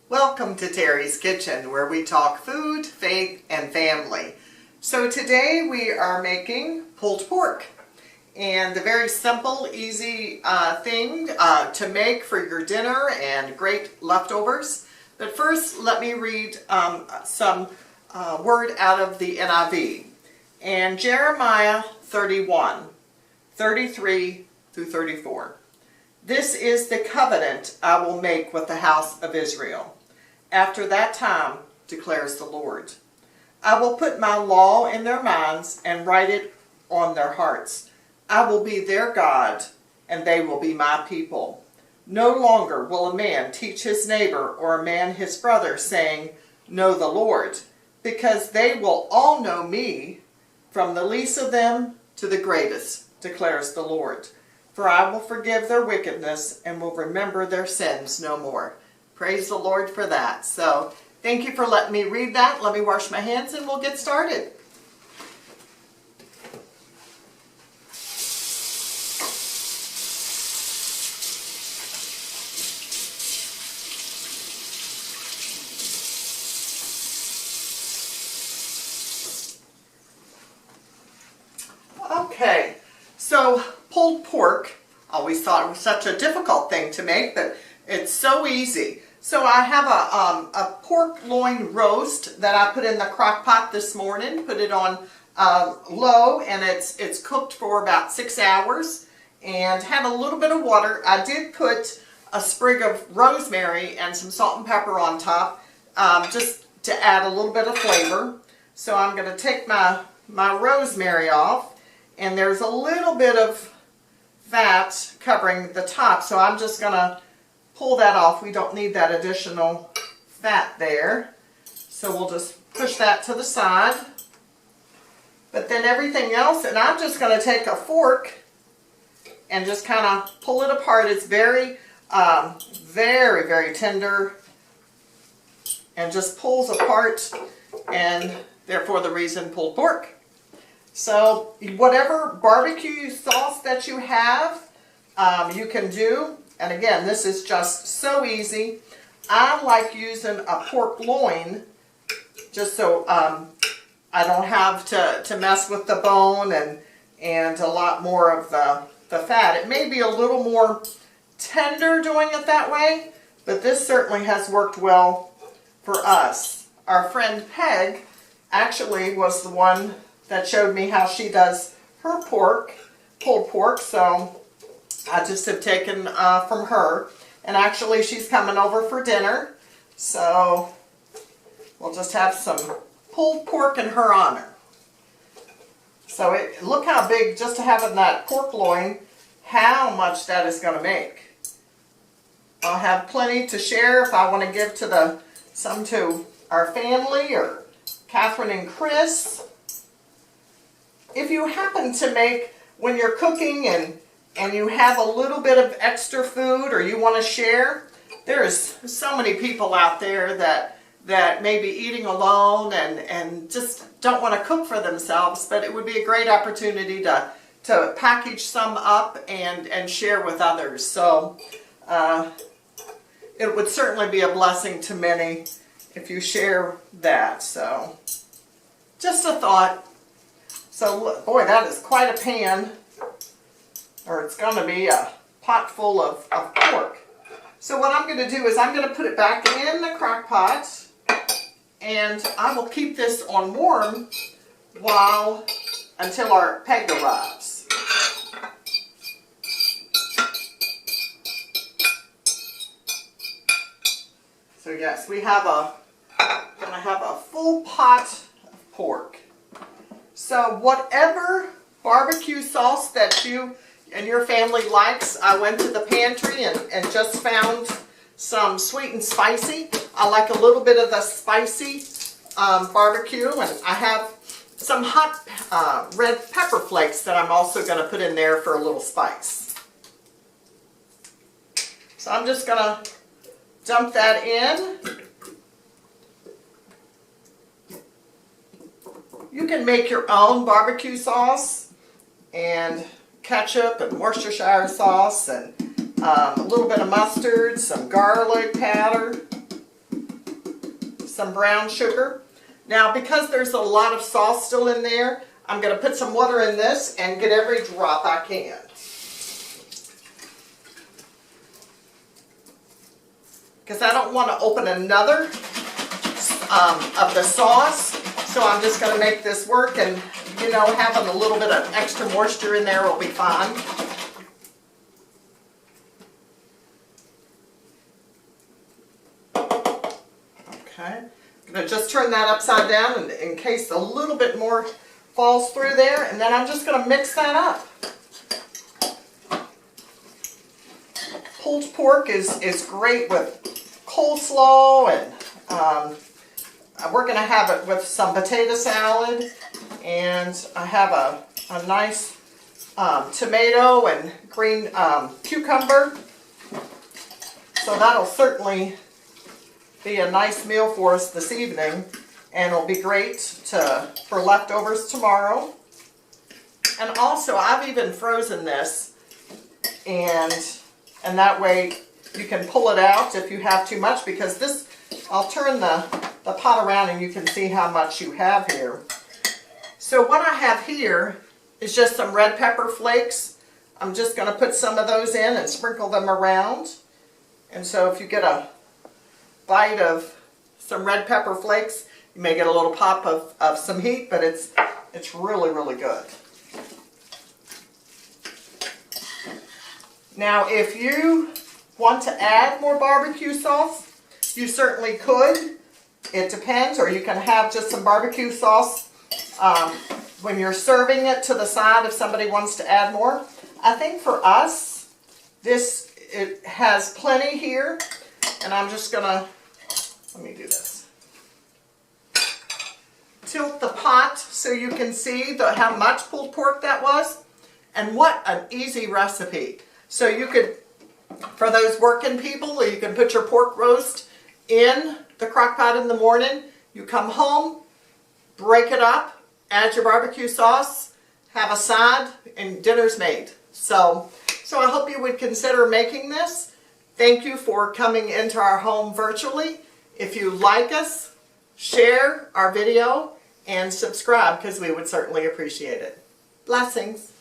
Welcome to Terry's Kitchen, where we talk food, faith, and family. So today we are making pulled pork. And the very simple, easy thing to make for your dinner and great leftovers. But first, let me read some word out of the NIV. And Jeremiah 31, 33 through 34. This is the covenant I will make with the house of Israel. After that time, declares the Lord, I will put my law in their minds and write it on their hearts. I will be their God, and they will be my people. No longer will a man teach his neighbor or a man his brother, saying, Know the Lord, because they will all know me, from the least of them to the greatest, declares the Lord. For I will forgive their wickedness and will remember their sins no more. Praise the Lord for that. So, thank you for letting me read that. Let me wash my hands and we'll get started. Okay, so pulled pork, always thought it was such a difficult thing to make, but it's so easy. So I have a pork loin roast that I put in the crock pot this morning, put it on low, and it's cooked for about 6 hours, and had a little bit of water. I did put a sprig of rosemary and some salt and pepper on top, just to add a little bit of flavor. So I'm going to take my rosemary off, and there's a little bit of fat covering the top, so I'm just going to pull that off. We don't need that additional fat there, so we'll just push that to the side. But then everything else, and I'm just going to take a fork and just kind of pull it apart. It's very, very tender and just pulls apart, and therefore the reason pulled pork. So whatever barbecue sauce that you have, you can do. And again, this is just so easy. I like using a pork loin just so I don't have to mess with the bone and a lot more of the fat. It may be a little more tender doing it that way, but this certainly has worked well for us. Our friend Peg actually was the one that showed me how she does her pulled pork, so I just have taken from her. And actually she's coming over for dinner, so we'll just have some pulled pork in her honor. So look how big, just to having that pork loin, how much that is going to make. I'll have plenty to share if I want to give to some to our family or Catherine and Chris. If you happen to make, when you're cooking and you have a little bit of extra food or you want to share, there is so many people out there that may be eating alone and just don't want to cook for themselves, but it would be a great opportunity to package some up and share with others. So it would certainly be a blessing to many if you share that. So just a thought. So boy, that is quite a pan. Or it's going to be a pot full of pork. So what I'm going to do is I'm going to put it back in the crock pot, and I will keep this on warm until our Peg arrives. So yes, we have going to have a full pot of pork. So whatever barbecue sauce that you and your family likes, I went to the pantry and just found some sweet and spicy. I like a little bit of the spicy barbecue, and I have some hot red pepper flakes that I'm also going to put in there for a little spice. So I'm just going to dump that in. You can make your own barbecue sauce and ketchup and Worcestershire sauce and a little bit of mustard, some garlic powder. some brown sugar. Now, because there's a lot of sauce still in there, I'm going to put some water in this and get every drop I can. Because I don't want to open another of the sauce, so I'm just going to make this work, and you know, having a little bit of extra moisture in there will be fine. Okay, I'm going to just turn that upside down in case a little bit more falls through there, and then I'm just going to mix that up. Pulled pork is great with coleslaw, and we're going to have it with some potato salad, and I have a nice tomato and green cucumber, so that'll certainly be a nice meal for us this evening, and it'll be great for leftovers tomorrow. And also, I've even frozen this, and that way you can pull it out if you have too much, because this, I'll turn the pot around and you can see how much you have here. So what I have here is just some red pepper flakes. I'm just going to put some of those in and sprinkle them around. And so if you get a bite of some red pepper flakes, you may get a little pop of some heat, but it's really, really good. Now, if you want to add more barbecue sauce, you certainly could. It depends, or you can have just some barbecue sauce when you're serving it to the side if somebody wants to add more. I think for us, it has plenty here, and I'm just gonna, let me do this. Tilt the pot so you can see how much pulled pork that was, and what an easy recipe. So you could, for those working people, you can put your pork roast in the crock pot in the morning. You come home, break it up, add your barbecue sauce, have a side, and dinner's made. So I hope you would consider making this. Thank you for coming into our home virtually. If you like us, share our video and subscribe, because we would certainly appreciate it. Blessings.